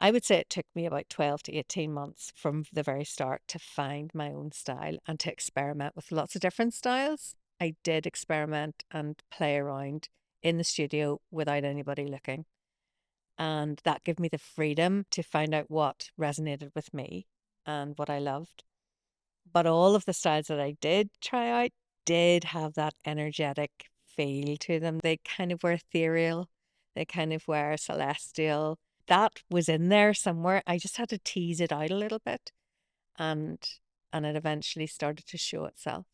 I would say it took me about 12 to 18 months from the very start to find my own style and to experiment with lots of different styles. I did experiment and play around in the studio without anybody looking. And that gave me the freedom to find out what resonated with me and what I loved. But all of the styles that I did try out did have that energetic feel to them. They kind of were ethereal, they kind of were celestial. That was in there somewhere. I just had to tease it out a little bit and it eventually started to show itself.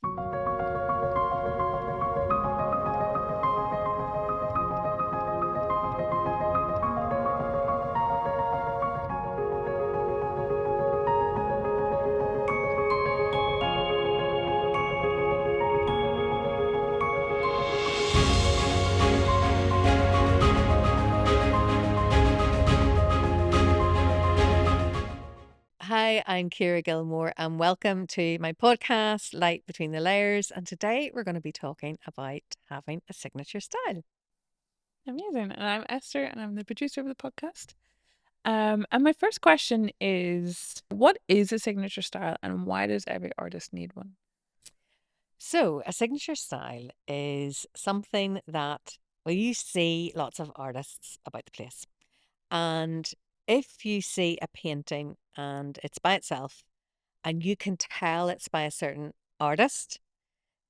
Hi, I'm Ciara Gilmore, and welcome to my podcast, Light Between the Layers. And today we're going to be talking about having a signature style. Amazing. And I'm Esther, and I'm the producer of the podcast. And my first question is, what is a signature style, and why does every artist need one? So, a signature style is something that, well, you see lots of artists about the place. And if you see a painting and it's by itself and you can tell it's by a certain artist,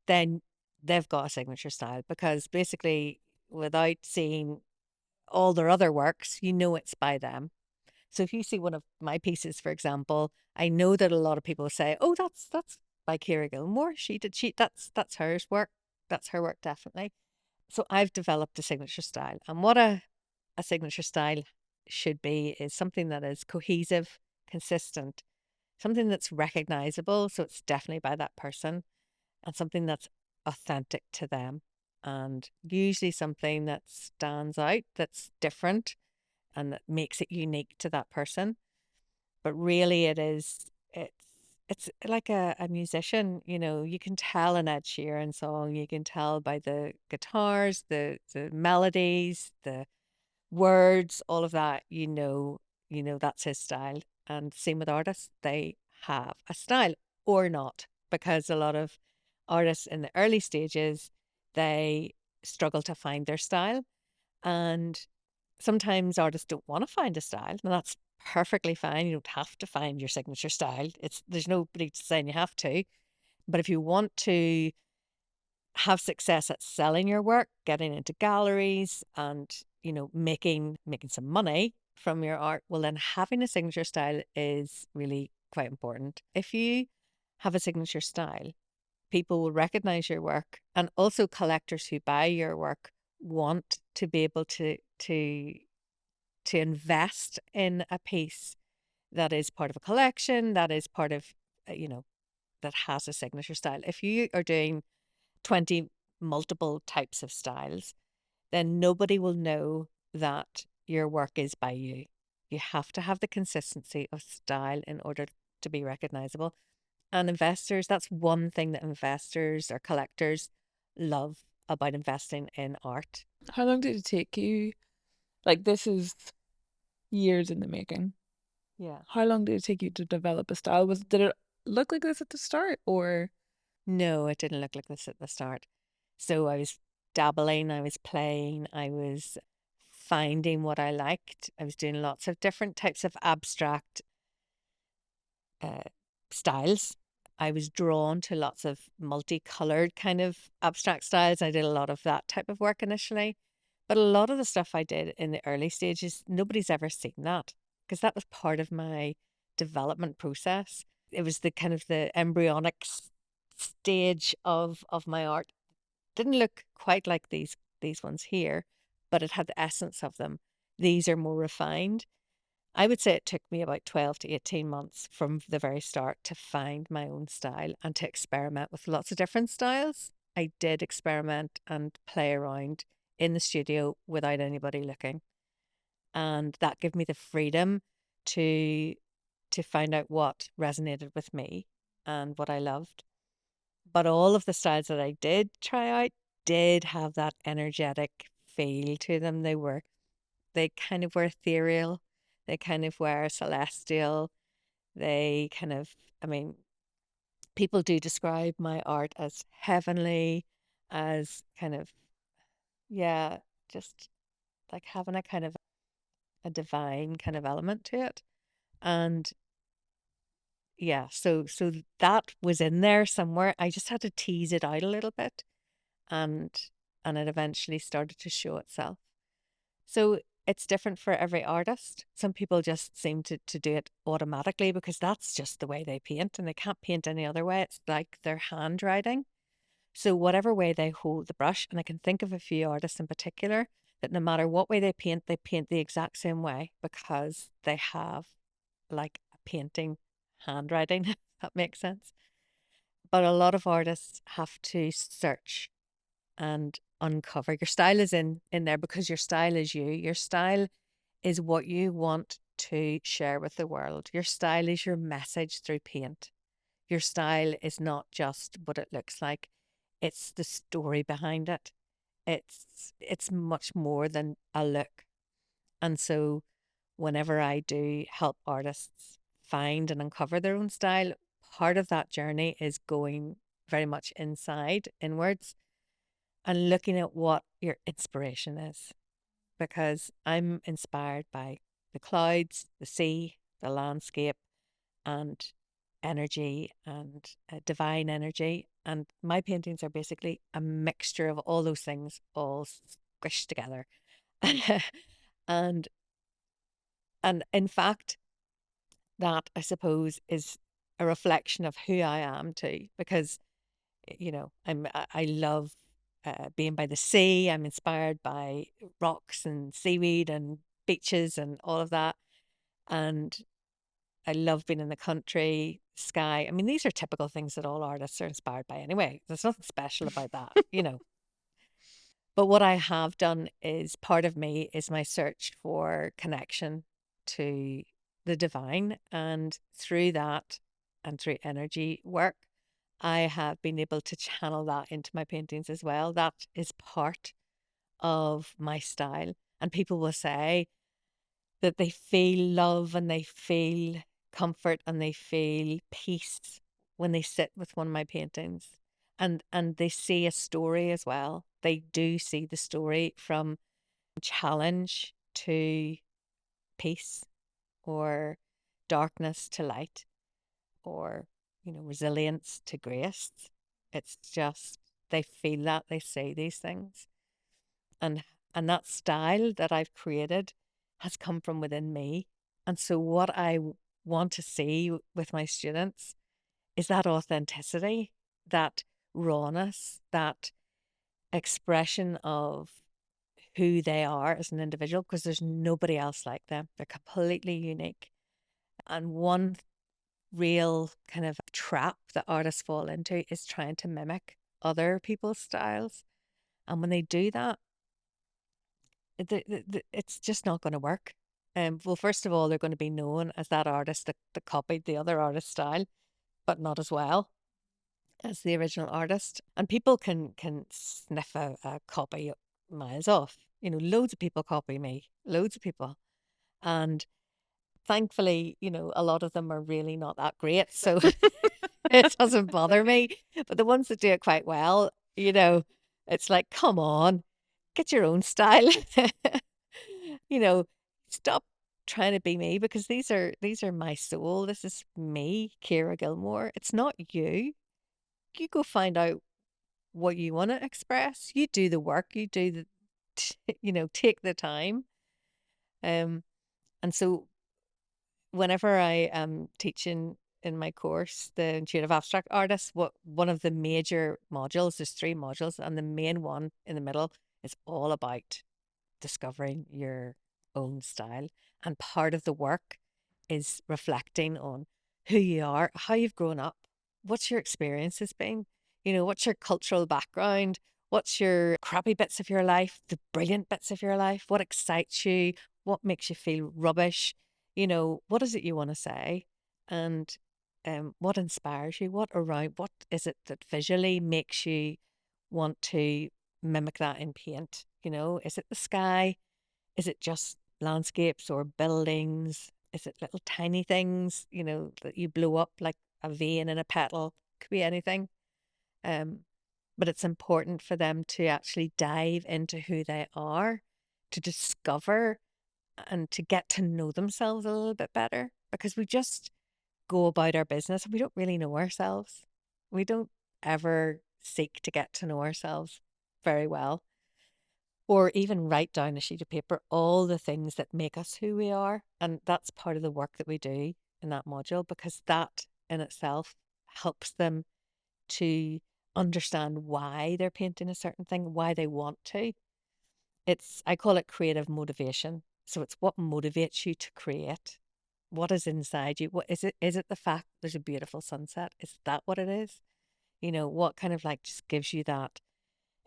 then they've got a signature style because basically, without seeing all their other works, you know it's by them. So if you see one of my pieces, for example, I know that a lot of people say, "Oh, that's by Ciara Gilmore. That's hers work. That's her work definitely." So I've developed a signature style, and what a signature style should be is something that is cohesive, consistent, something that's recognizable. So it's definitely by that person, and something that's authentic to them, and usually something that stands out, that's different and that makes it unique to that person. But really it's like a musician, you can tell an Ed Sheeran song, you can tell by the guitars, the melodies, the words, all of that, that's his style. And same with artists, they have a style or not, because a lot of artists in the early stages, they struggle to find their style. And sometimes artists don't want to find a style, and that's perfectly fine. You don't have to find your signature style. There's nobody saying you have to. But if you want to have success at selling your work, getting into galleries and, making some money from your art, well then having a signature style is really quite important. If you have a signature style, people will recognize your work, and also collectors who buy your work want to be able to invest in a piece that is part of a collection, that is part of, that has a signature style. If you are doing 20 multiple types of styles, then nobody will know that your work is by you. You have to have the consistency of style in order to be recognizable. And investors, that's one thing that investors or collectors love about investing in art. How long did it take you? Like, this is years in the making. Yeah. How long did it take you to develop a style? Did it look like this at the start, or? No, it didn't look like this at the start. So I was dabbling, I was playing, I was finding what I liked. I was doing lots of different types of abstract uh, styles. I was drawn to lots of multicolored kind of abstract styles. I did a lot of that type of work initially. But a lot of the stuff I did in the early stages, nobody's ever seen that, because that was part of my development process. It was the kind of the embryonic stage of my art. Didn't look quite like these ones here, but it had the essence of them. These are more refined. I would say it took me about 12 to 18 months from the very start to find my own style and to experiment with lots of different styles. I did experiment and play around in the studio without anybody looking. And that gave me the freedom to find out what resonated with me and what I loved. But all of the styles that I did try out did have that energetic feel to them. They kind of were ethereal. They kind of wear celestial. They kind of, I mean, people do describe my art as heavenly, as kind of, yeah, just like having a kind of a divine kind of element to it. And yeah, so that was in there somewhere. I just had to tease it out a little bit, and it eventually started to show itself. So it's different for every artist. Some people just seem to do it automatically because that's just the way they paint and they can't paint any other way. It's like their handwriting. So whatever way they hold the brush, and I can think of a few artists in particular that no matter what way they paint the exact same way because they have like a painting handwriting, if that makes sense. But a lot of artists have to search and uncover. Your style is in there because your style is you. Your style is what you want to share with the world. Your style is your message through paint. Your style is not just what it looks like. It's the story behind it. It's much more than a look. And so whenever I do help artists find and uncover their own style, part of that journey is going very much inside, inwards, and looking at what your inspiration is. Because I'm inspired by the clouds, the sea, the landscape, and energy and divine energy. And my paintings are basically a mixture of all those things all squished together. and and in fact, that I suppose is a reflection of who I am too, because I love being by the sea. I'm inspired by rocks and seaweed and beaches and all of that. And I love being in the country, sky. I mean, these are typical things that all artists are inspired by anyway. There's nothing special about that. But what I have done is part of me is my search for connection to the divine. And through that and through energy work, I have been able to channel that into my paintings as well. That is part of my style. And people will say that they feel love and they feel comfort and they feel peace when they sit with one of my paintings. And they see a story as well. They do see the story from challenge to peace, or darkness to light, or resilience to grace. It's just they feel that, they say these things. And that style that I've created has come from within me. And so what I want to see with my students is that authenticity, that rawness, that expression of who they are as an individual, because there's nobody else like them. They're completely unique. And one real kind of trap that artists fall into is trying to mimic other people's styles. And when they do that, it's just not going to work. Well, first of all, they're going to be known as that artist that copied the other artist's style, but not as well as the original artist. And people can sniff a copy miles off. Loads of people copy me, loads of people. And thankfully, a lot of them are really not that great. So it doesn't bother me. But the ones that do it quite well, it's like, come on, get your own style. you know, Stop trying to be me, because these are my soul. This is me, Ciara Gilmore. It's not you. You go find out what you want to express. You do the work. You do take the time. Um, and so whenever I am teaching in my course, the intuitive abstract artist, one of the major modules, there's 3 modules, and the main one in the middle is all about discovering your own style. And part of the work is reflecting on who you are, how you've grown up, what's your experiences been, what's your cultural background, what's your crappy bits of your life, the brilliant bits of your life, what excites you, what makes you feel rubbish, what is it you want to say, and what inspires you, what is it that visually makes you want to mimic that in paint? Is it the sky? Is it just landscapes or buildings? Is it little tiny things, that you blow up like a vein in a petal? Could be anything. Um, but it's important for them to actually dive into who they are, to discover and to get to know themselves a little bit better, because we just go about our business and we don't really know ourselves. We don't ever seek to get to know ourselves very well, or even write down a sheet of paper all the things that make us who we are. And that's part of the work that we do in that module, because that in itself helps them to understand why they're painting a certain thing, why they want to. I call it creative motivation. So it's what motivates you to create. What is inside you? What is it? Is it the fact there's a beautiful sunset? Is that what it is? What kind of like just gives you that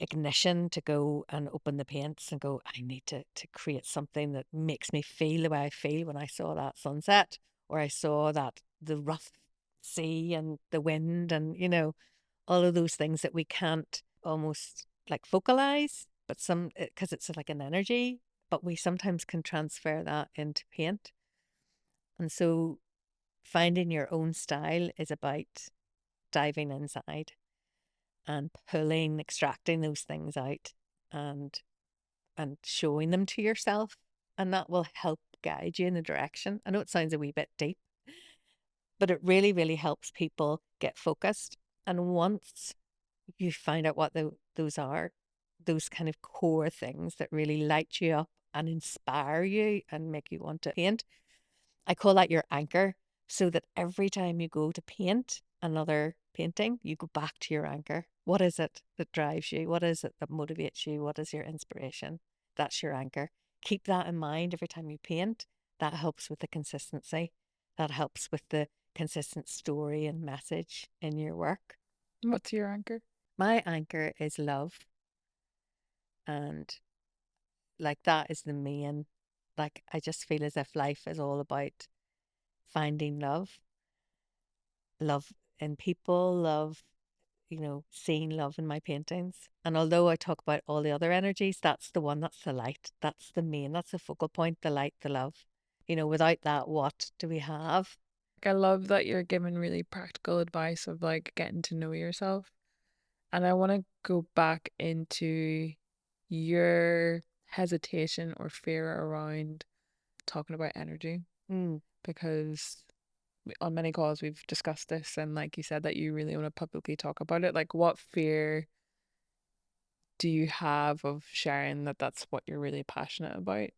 ignition to go and open the paints and go, I need to create something that makes me feel the way I feel when I saw that sunset, or I saw that the rough sea and the wind, and all of those things that we can't almost like focalize, but because it's like an energy, but we sometimes can transfer that into paint. And so finding your own style is about diving inside and extracting those things out, and showing them to yourself, and that will help guide you in the direction. I know it sounds a wee bit deep, but it really, really helps people get focused. And once you find out what those are, those kind of core things that really light you up and inspire you and make you want to paint, I call that your anchor, so that every time you go to paint another painting, you go back to your anchor. What is it that drives you? What is it that motivates you? What is your inspiration? That's your anchor. Keep that in mind every time you paint. That helps with the consistency. That helps with the consistent story and message in your work. What's your anchor? My anchor is love. And like that is the main, like, I just feel as if life is all about finding love in people, love, seeing love in my paintings. And although I talk about all the other energies, that's the one, that's the light, that's the main, that's the focal point, the light, the love. Without that, what do we have? I love that you're giving really practical advice of like getting to know yourself. And I want to go back into your hesitation or fear around talking about energy, Mm, because on many calls we've discussed this, and like you said that you really want to publicly talk about it. Like, what fear do you have of sharing that that's what you're really passionate about? yeah,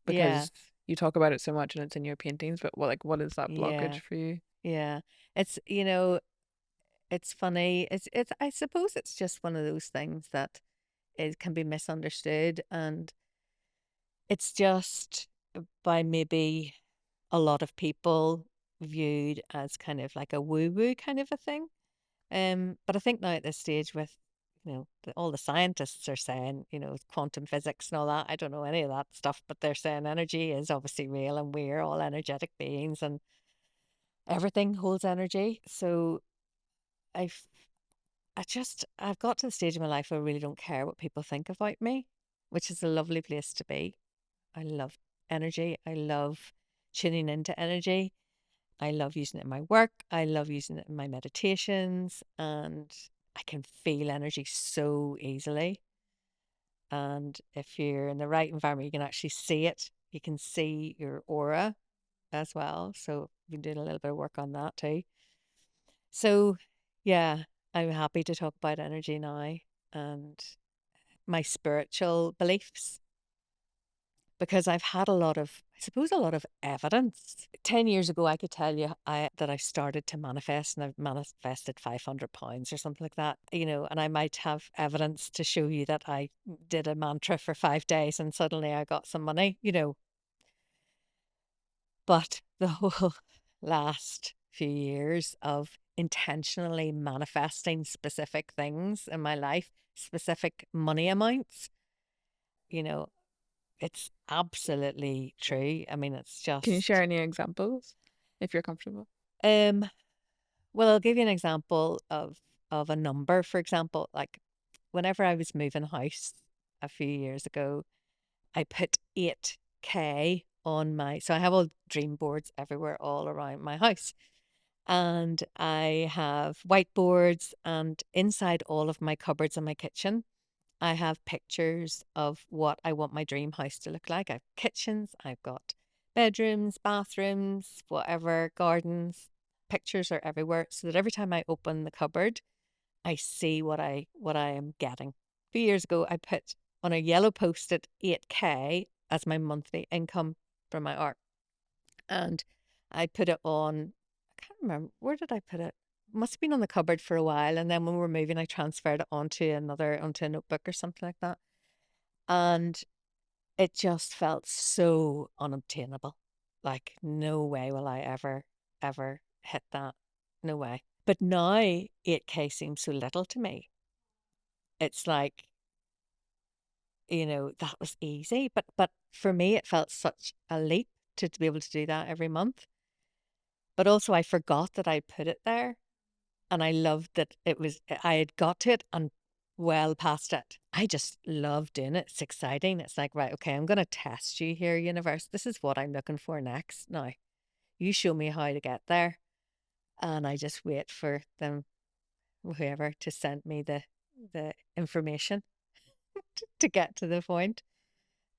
Because you talk about it so much and it's in your paintings, but what is that yeah, blockage for you? yeah. It's, it's funny. I suppose it's just one of those things that it can be misunderstood, and it's just by maybe a lot of people viewed as kind of like a woo-woo kind of a thing. But I think now at this stage with, all the scientists are saying, quantum physics and all that. I don't know any of that stuff, but they're saying energy is obviously real and we're all energetic beings and everything holds energy. So I've I've got to the stage in my life where I really don't care what people think about me, which is a lovely place to be. I love energy. I love tuning into energy. I love using it in my work. I love using it in my meditations, and I can feel energy so easily. And if you're in the right environment, you can actually see it. You can see your aura as well. So I've been doing a little bit of work on that too. So yeah, I'm happy to talk about energy now and my spiritual beliefs, because I've had I suppose, a lot of evidence. 10 years ago, I could tell you that I started to manifest, and I've manifested £500 or something like that, and I might have evidence to show you that I did a mantra for 5 days and suddenly I got some money. But the whole last few years of intentionally manifesting specific things in my life, specific money amounts, you know, it's absolutely true. I mean, it's Can you share just, any examples if you're comfortable? um, well, I'll give you an example of a number. For example, like whenever I was moving house a few years ago, I put 8 8K on my, so I have all dream boards everywhere all around my house. And I have whiteboards, and inside all of my cupboards in my kitchen, I have pictures of what I want my dream house to look like. I've kitchens, I've got bedrooms, bathrooms, whatever, gardens. Pictures are everywhere so that every time I open the cupboard, I see what I am getting. A few years ago, I put on a yellow post-it 8K as my monthly income from my art. And I put it on, I can't remember, where did I put it? Must have been on the cupboard for a while. And then when we were moving, I transferred it onto a notebook or something like that. And it just felt so unobtainable. Like, no way will I ever hit that. No way. But now 8K seems so little to me. It's like, that was easy. But for me, it felt such a leap to be able to do that every month. But also, I forgot that I put it there, and I loved that I had got to it and well past it. I just love doing it. It's exciting. It's like, right, okay, I'm going to test you here, universe. This is what I'm looking for next. Now, you show me how to get there. And I just wait for them, whoever, to send me the information to get to the point.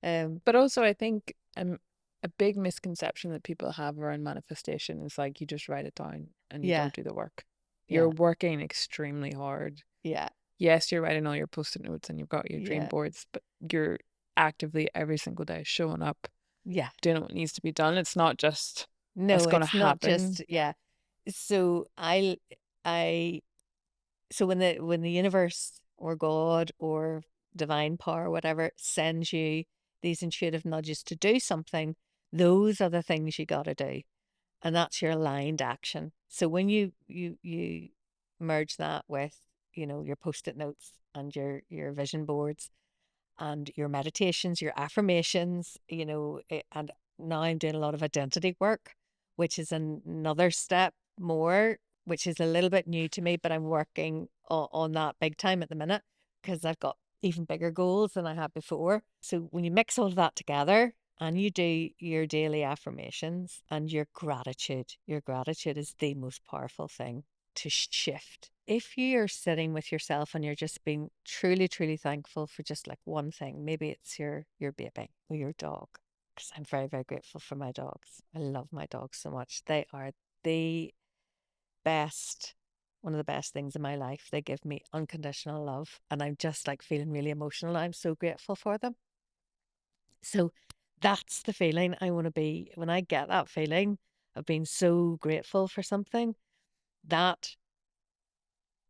But also, I think a big misconception that people have around manifestation is like you just write it down and you Yeah, don't do the work. You're yeah, working extremely hard. yeah, Yes, you're writing all your post-it notes and you've got your dream yeah, boards, but you're actively every single day showing up, yeah. doing what needs to be done. It's not just it's No, going to it's not happen. just, yeah. So I so when the universe or God or divine power, whatever, sends you these intuitive nudges to do something, those are the things you got to do, and that's your aligned action. So when you merge that with your post-it notes and your vision boards and your meditations, your affirmations, and now I'm doing a lot of identity work, which is another step more, which is a little bit new to me, but I'm working on that big time at the minute because I've got even bigger goals than I had before. So when you mix all of that together and you do your daily affirmations and your gratitude is the most powerful thing to shift. If you're sitting with yourself and you're just being truly, truly thankful for just like one thing, maybe it's your baby or your dog, because I'm very, very grateful for my dogs. I love my dogs so much. They are the best, one of the best things in my life. They give me unconditional love, and I'm just like feeling really emotional. I'm so grateful for them. So that's the feeling I want to be when I get that feeling of being so grateful for something. That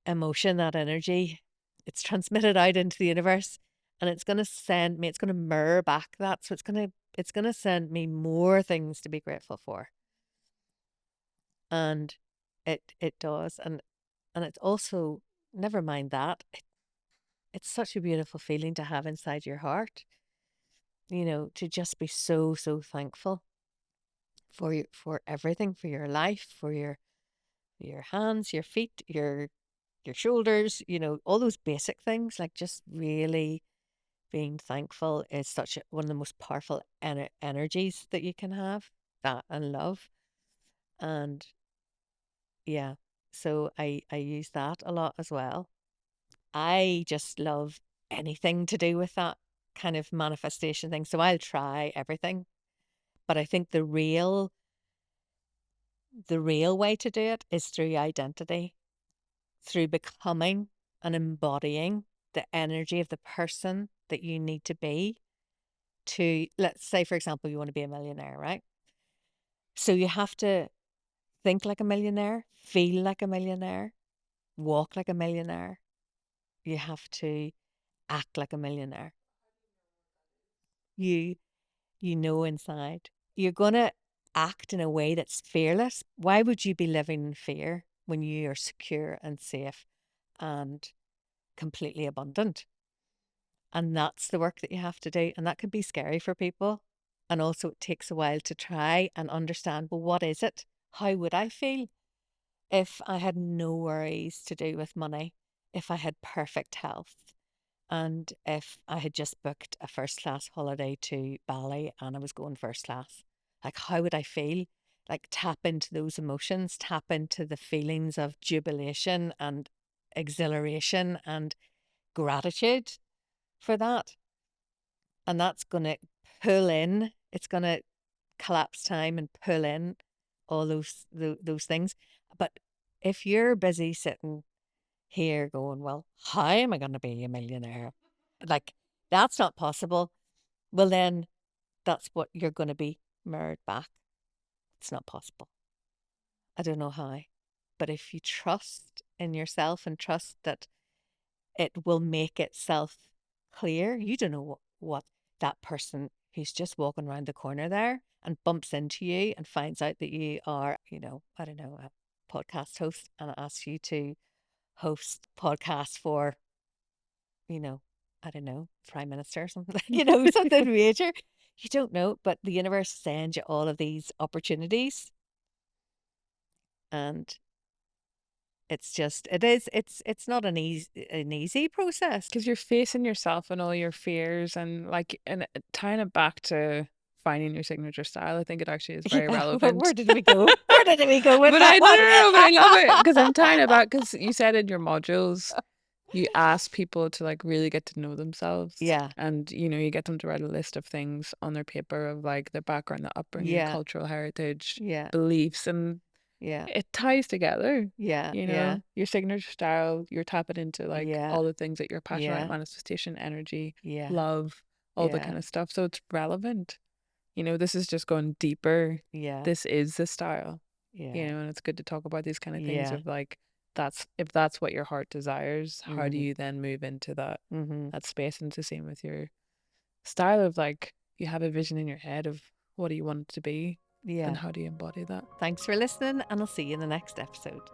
emotion, that energy, it's transmitted out into the universe, and it's going to send me, it's going to mirror back that. So it's going to send me more things to be grateful for. And it does. And it's also, never mind that, it's such a beautiful feeling to have inside your heart, to just be so, so thankful for everything, for your life, for your hands, your feet, your shoulders, all those basic things, like just really being thankful is one of the most powerful energies that you can have, that and love. And yeah, so I use that a lot as well. I just love anything to do with that kind of manifestation thing. So I'll try everything. But I think the real way to do it is through identity, through becoming and embodying the energy of the person that you need to be to, let's say, for example, you want to be a millionaire, right? So you have to think like a millionaire, feel like a millionaire, walk like a millionaire. You have to act like a millionaire. You you know inside. You're gonna act in a way that's fearless. Why would you be living in fear when you are secure and safe and completely abundant? And that's the work that you have to do. And that can be scary for people. And also, it takes a while to try and understand, well, what is it? How would I feel if I had no worries to do with money? If I had perfect health? And if I had just booked a first class holiday to Bali and I was going first class, like how would I feel? Like tap into those emotions, tap into the feelings of jubilation and exhilaration and gratitude for that. And that's going to pull in, it's going to collapse time and pull in all those things. But if you're busy sitting here going, well, how am I going to be a millionaire? Like, that's not possible. Well, then that's what you're going to be mirrored back. It's not possible. I don't know how. But if you trust in yourself and trust that it will make itself clear, you don't know what that person who's just walking around the corner there and bumps into you and finds out that you are, I don't know, a podcast host and asks you to host podcasts for, you know, I don't know, prime minister or something, something major. You don't know, but the universe sends you all of these opportunities, and it's not an easy process. Because you're facing yourself and all your fears and tying it back to finding your signature style, I think it actually is very Yeah, but where relevant. did we go? Where did we go with But that I no, no, one? no, but I love it because I'm tying it back because you said in your modules you ask people to like really get to know themselves, Yeah, and you get them to write a list of things on their paper of like their background, their upbringing, yeah, cultural heritage, yeah, beliefs, and yeah, it ties together. yeah, yeah, Your signature style, you're tapping into like yeah, all the things that you're passionate about, yeah, manifestation, energy, yeah, love, all the yeah, kind of stuff. So it's relevant. This is just going deeper. yeah, This is the style, yeah, and it's good to talk about these kind of things yeah. of like, if that's what your heart desires, how do Mm-hmm. you then move into that Mm-hmm. that space? And it's the same with your style of like, you have a vision in your head of what do you want it to be, then Yeah. how do you embody that? Thanks for listening, and I'll see you in the next episode.